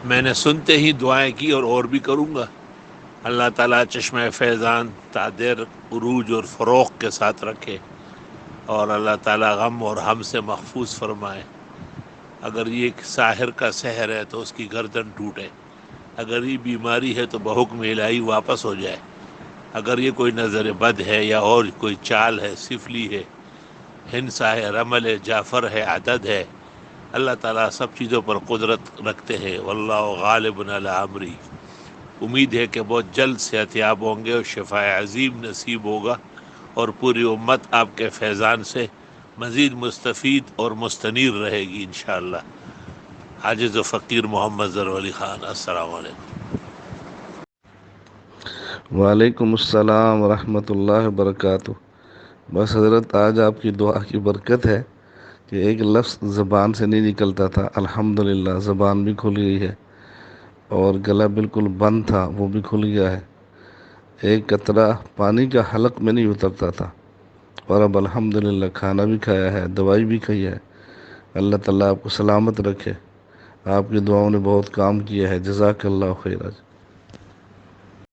میں نے سنتے ہی دعائیں کی اور بھی کروں گا۔ اللہ تعالیٰ چشمہ فیضان تعدیر عروج اور فروغ کے ساتھ رکھے، اور اللہ تعالیٰ غم اور ہم سے محفوظ فرمائے۔ اگر یہ ایک ساحر کا سحر ہے تو اس کی گردن ٹوٹے، اگر یہ بیماری ہے تو بحکم الہی واپس ہو جائے، اگر یہ کوئی نظر بد ہے یا اور کوئی چال ہے، سفلی ہے، ہنسا ہے، رمل ہے، جعفر ہے، عدد ہے، اللہ تعالیٰ سب چیزوں پر قدرت رکھتے ہیں۔ واللہ غالب علی امری۔ امید ہے کہ بہت جلد صحت یاب ہوں گے اور شفاء عظیم نصیب ہوگا، اور پوری امت آپ کے فیضان سے مزید مستفید اور مستنیر رہے گی انشاءاللہ۔ عاجز و فقیر محمد ظہور علی خان، السلام علیکم۔ وعلیکم السلام ورحمۃ اللہ وبرکاتہ۔ بس حضرت آج آپ کی دعا کی برکت ہے کہ ایک لفظ زبان سے نہیں نکلتا تھا، الحمدللہ زبان بھی کھل گئی ہے، اور گلا بالکل بند تھا وہ بھی کھل گیا ہے۔ ایک قطرہ پانی کا حلق میں نہیں اترتا تھا، اور اب الحمدللہ کھانا بھی کھایا ہے، دوائی بھی کھائی ہے۔ اللہ تعالیٰ آپ کو سلامت رکھے، آپ کی دعاؤں نے بہت کام کیا ہے، جزاک اللہ خیر۔